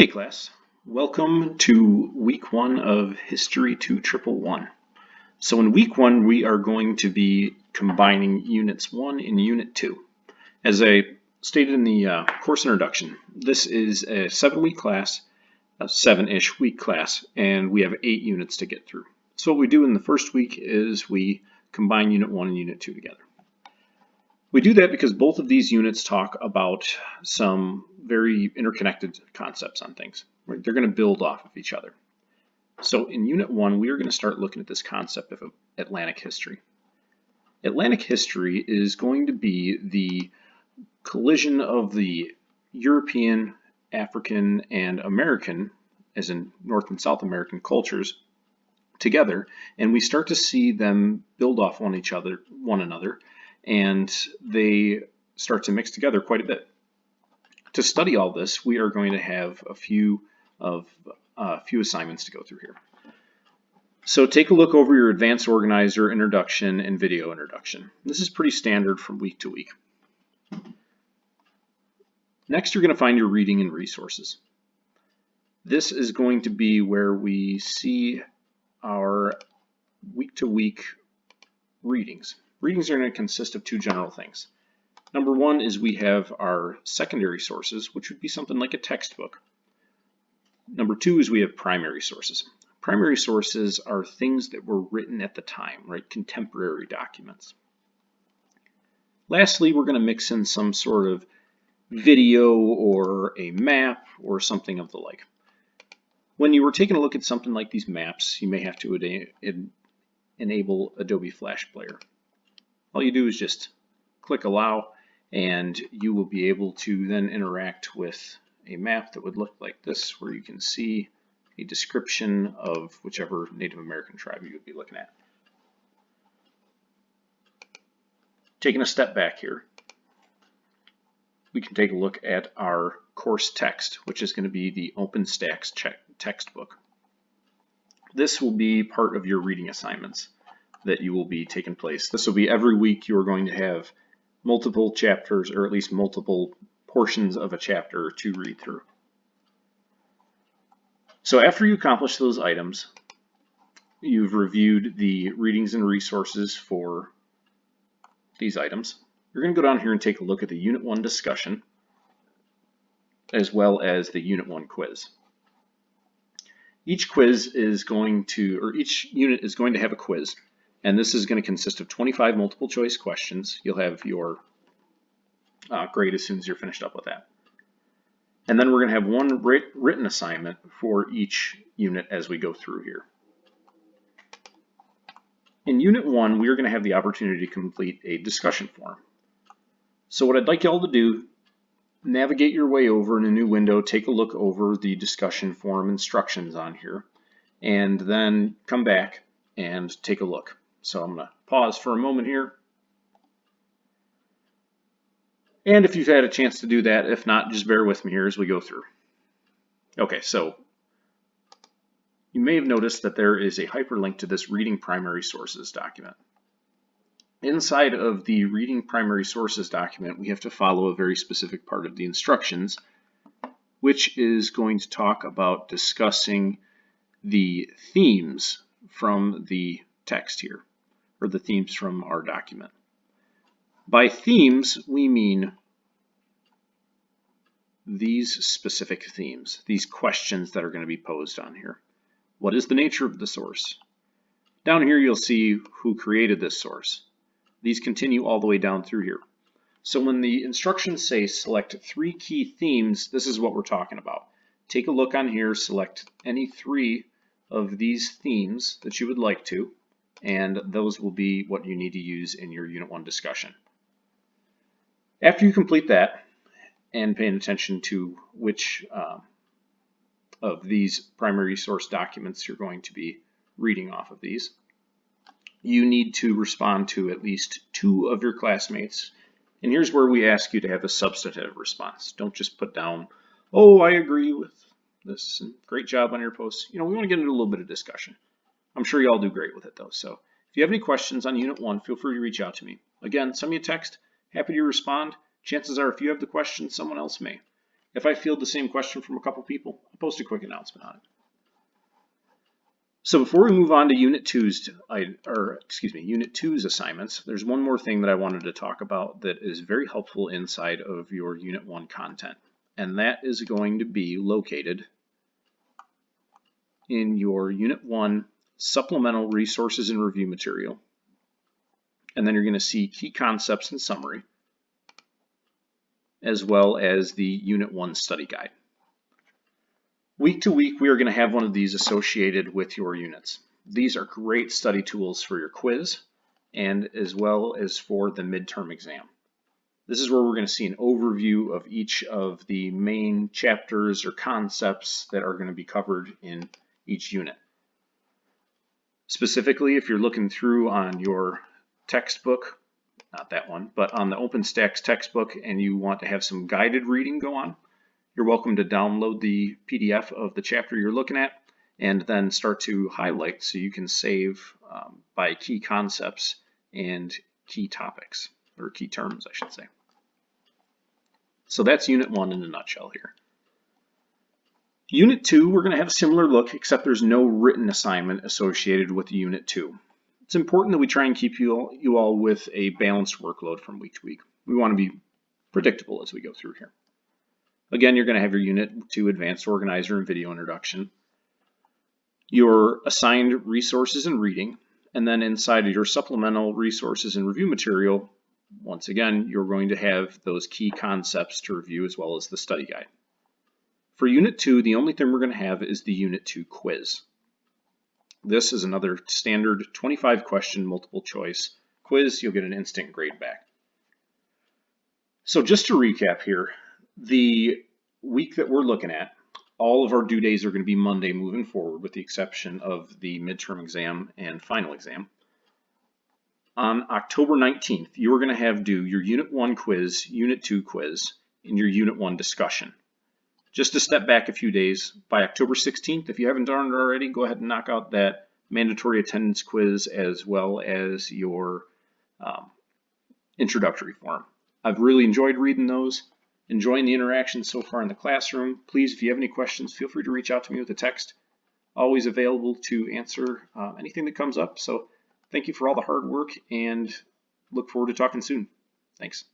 Hey class, welcome to week one of History 2111. So in week one we are going to be combining units 1 and unit 2. As I stated in the course introduction, this is a 7-week class, a 7-ish week class, and we have 8 units to get through. So what we do in the first week is we combine unit 1 and unit 2 together. We do that because both of these units talk about some very interconnected concepts on things. Right? They're going to build off of each other. So in Unit 1, we are going to start looking at this concept of Atlantic history. Atlantic history is going to be the collision of the European, African, and American, as in North and South American cultures, together, and we start to see them build off one another, and they start to mix together quite a bit. To study all this, we are going to have a few assignments to go through here. So take a look over your Advanced Organizer introduction and video introduction. This is pretty standard from week to week. Next, you're going to find your reading and resources. This is going to be where we see our week-to-week readings. Readings are going to consist of two general things. Number one is we have our secondary sources, which would be something like a textbook. Number two is we have primary sources. Primary sources are things that were written at the time, right? Contemporary documents. Lastly, we're going to mix in some sort of video or a map or something of the like. When you were taking a look at something like these maps, you may have to enable Adobe Flash Player. All you do is just click Allow, and you will be able to then interact with a map that would look like this, where you can see a description of whichever Native American tribe you would be looking at. Taking a step back here, we can take a look at our course text, which is going to be the OpenStax textbook. This will be part of your reading assignments that you will be taking place. This will be every week. You are going to have multiple chapters, or at least multiple portions of a chapter to read through. So after you accomplish those items, you've reviewed the readings and resources for these items. You're going to go down here and take a look at the Unit 1 discussion, as well as the Unit 1 quiz. Each unit is going to have a quiz, and this is going to consist of 25 multiple choice questions. You'll have your grade as soon as you're finished up with that. And then we're going to have one written assignment for each unit as we go through here. In Unit 1, we are going to have the opportunity to complete a discussion forum. So what I'd like y'all to do, navigate your way over in a new window, take a look over the discussion forum instructions on here, and then come back and take a look. So I'm going to pause for a moment here. And if you've had a chance to do that, if not, just bear with me here as we go through. Okay, so you may have noticed that there is a hyperlink to this Reading Primary Sources document. Inside of the Reading Primary Sources document, we have to follow a very specific part of the instructions, which is going to talk about discussing the themes from the text here, or the themes from our document. By themes, we mean these specific themes, these questions that are going to be posed on here. What is the nature of the source? Down here, you'll see who created this source. These continue all the way down through here. So when the instructions say select 3 key themes, this is what we're talking about. Take a look on here, select any 3 of these themes that you would like to, and those will be what you need to use in your Unit 1 discussion. After you complete that, and paying attention to which of these primary source documents you're going to be reading off of these, you need to respond to at least 2 of your classmates. And here's where we ask you to have a substantive response. Don't just put down, oh, I agree with this, and great job on your post. You know, we want to get into a little bit of discussion. I'm sure you all do great with it though. So if you have any questions on Unit 1, feel free to reach out to me. Again, send me a text. Happy to respond. Chances are if you have the question, someone else may. If I field the same question from a couple people, I'll post a quick announcement on it. So before we move on to Unit 2's assignments, there's one more thing that I wanted to talk about that is very helpful inside of your Unit 1 content, and that is going to be located in your Unit 1 supplemental resources and review material. And then you're going to see key concepts and summary, as well as the Unit 1 study guide. Week to week, we are going to have one of these associated with your units. These are great study tools for your quiz and as well as for the midterm exam. This is where we're going to see an overview of each of the main chapters or concepts that are going to be covered in each unit. Specifically, if you're looking through on your textbook, not that one, but on the OpenStax textbook, and you want to have some guided reading go on, you're welcome to download the PDF of the chapter you're looking at and then start to highlight so you can save by key concepts and key topics, or key terms, I should say. So that's Unit 1 in a nutshell here. Unit 2, we're going to have a similar look, except there's no written assignment associated with Unit 2. It's important that we try and keep you all with a balanced workload from week to week. We want to be predictable as we go through here. Again, you're going to have your Unit 2 Advanced Organizer and Video Introduction, your assigned resources and reading, and then inside of your supplemental resources and review material, once again, you're going to have those key concepts to review as well as the study guide. For Unit 2, the only thing we're going to have is the Unit 2 quiz. This is another standard 25-question multiple choice quiz. You'll get an instant grade back. So just to recap here, the week that we're looking at, all of our due days are going to be Monday moving forward, with the exception of the midterm exam and final exam. On October 19th, you are going to have due your Unit 1 quiz, Unit 2 quiz, and your Unit 1 discussion. Just to step back a few days, by October 16th, if you haven't done it already, go ahead and knock out that mandatory attendance quiz as well as your introductory form. I've really enjoyed reading those, enjoying the interaction so far in the classroom. Please, if you have any questions, feel free to reach out to me with a text. Always available to answer anything that comes up. So thank you for all the hard work and look forward to talking soon. Thanks.